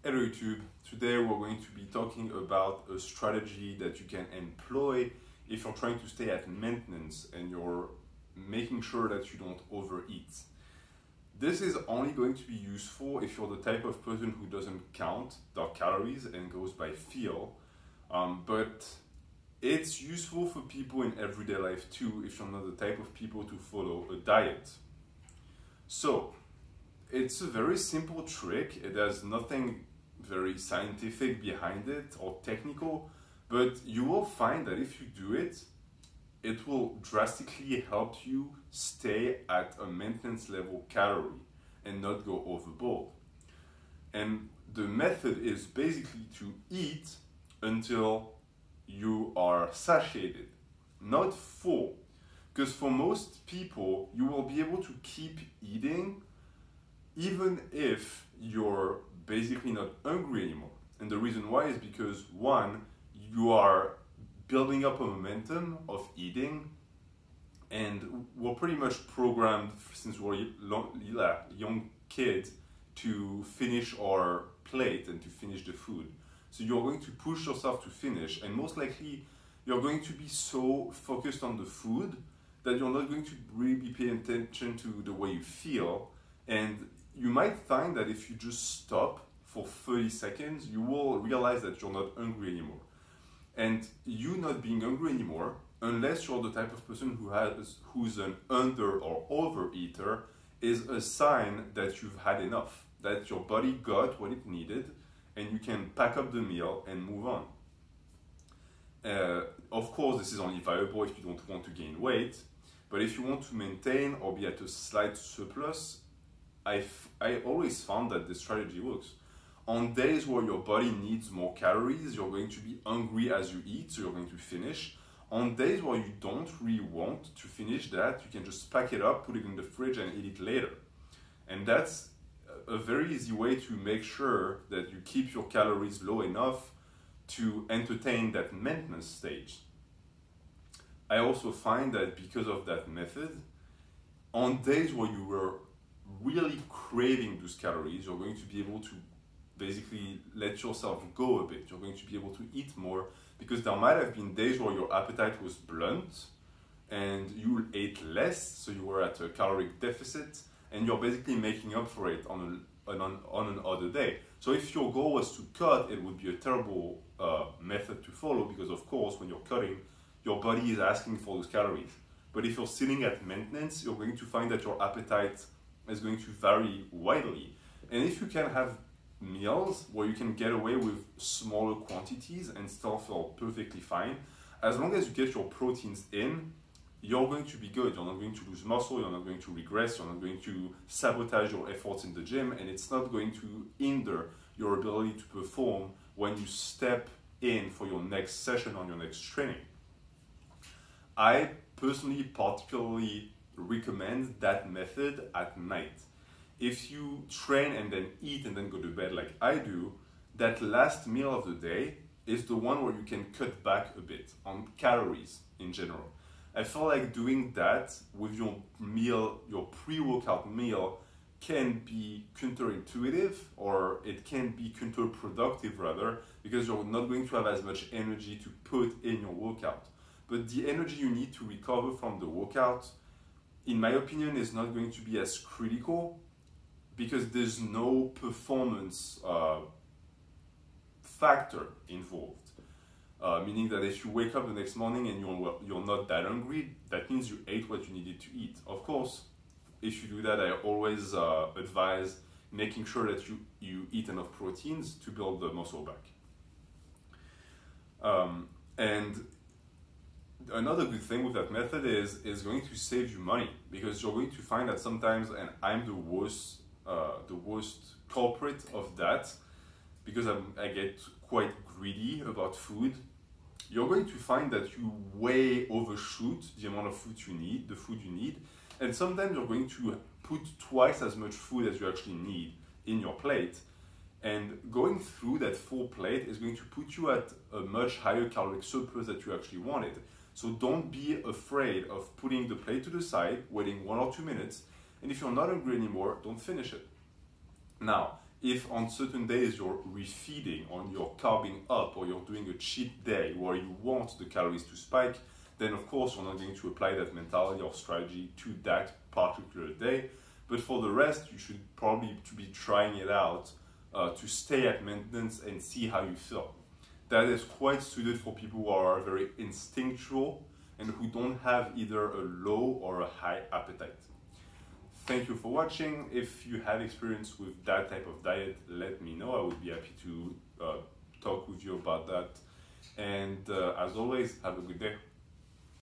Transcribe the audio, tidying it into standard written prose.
Hello YouTube, today we're going to be talking about a strategy that you can employ if you're trying to stay at maintenance and you're making sure that you don't overeat. This is only going to be useful if you're the type of person who doesn't count their calories and goes by feel, but it's useful for people in everyday life too if you're not the type of people to follow a diet. So, it's a very simple trick. It has nothing very scientific behind it or technical, but you will find that if you do it, it will drastically help you stay at a maintenance level calorie and not go overboard. And the method is basically to eat until you are satiated, not full. Because for most people, you will be able to keep eating even if you're basically not hungry anymore. And the reason why is because, one, you are building up a momentum of eating, and we're pretty much programmed since we're young kids to finish our plate and to finish the food. So you're going to push yourself to finish, and most likely you're going to be so focused on the food that you're not going to really be paying attention to the way you feel. And you might find that if you just stop for 30 seconds, you will realize that you're not hungry anymore. And you not being hungry anymore, unless you're the type of person who's an under or overeater, is a sign that you've had enough, that your body got what it needed, and you can pack up the meal and move on. Of course, this is only viable if you don't want to gain weight, but if you want to maintain or be at a slight surplus, I always found that this strategy works. On days where your body needs more calories, you're going to be hungry as you eat, so you're going to finish. On days where you don't really want to finish that, you can just pack it up, put it in the fridge and eat it later. And that's a very easy way to make sure that you keep your calories low enough to entertain that maintenance stage. I also find that because of that method, on days where you were really craving those calories, you're going to be able to basically let yourself go a bit. You're going to be able to eat more, because there might have been days where your appetite was blunt and you ate less, so you were at a caloric deficit, and you're basically making up for it on another day. So if your goal was to cut, it would be a terrible method to follow, because of course when you're cutting, your body is asking for those calories. But if you're sitting at maintenance, you're going to find that your appetite is going to vary widely. And if you can have meals where you can get away with smaller quantities and still feel perfectly fine, as long as you get your proteins in, you're going to be good. You're not going to lose muscle, you're not going to regress, you're not going to sabotage your efforts in the gym, and it's not going to hinder your ability to perform when you step in for your next session on your next training. I personally particularly recommend that method at night. If you train and then eat and then go to bed like I do, that last meal of the day is the one where you can cut back a bit on calories in general. I feel like doing that with your meal, your pre-workout meal, can be counterintuitive, or it can be counterproductive rather, because you're not going to have as much energy to put in your workout. But the energy you need to recover from the workout, in my opinion, is not going to be as critical, because there's no performance factor involved. Meaning that if you wake up the next morning and you're not that hungry, that means you ate what you needed to eat. Of course, if you do that, I always advise making sure that you eat enough proteins to build the muscle back. And another good thing with that method is going to save you money, because you're going to find that sometimes, and I'm the worst culprit of that, because I get quite greedy about food. You're going to find that you way overshoot the amount of food you need, and sometimes you're going to put twice as much food as you actually need in your plate, and going through that full plate is going to put you at a much higher caloric surplus that you actually wanted. So don't be afraid of putting the plate to the side, waiting 1 or 2 minutes, and if you're not hungry anymore, don't finish it. Now, If on certain days you're refeeding or you're carving up or you're doing a cheat day where you want the calories to spike, then of course you're not going to apply that mentality or strategy to that particular day. But for the rest, you should probably be trying it out to stay at maintenance and see how you feel. That is quite suited for people who are very instinctual and who don't have either a low or a high appetite. Thank you for watching. If you have experience with that type of diet, let me know. I would be happy to talk with you about that. And as always, have a good day.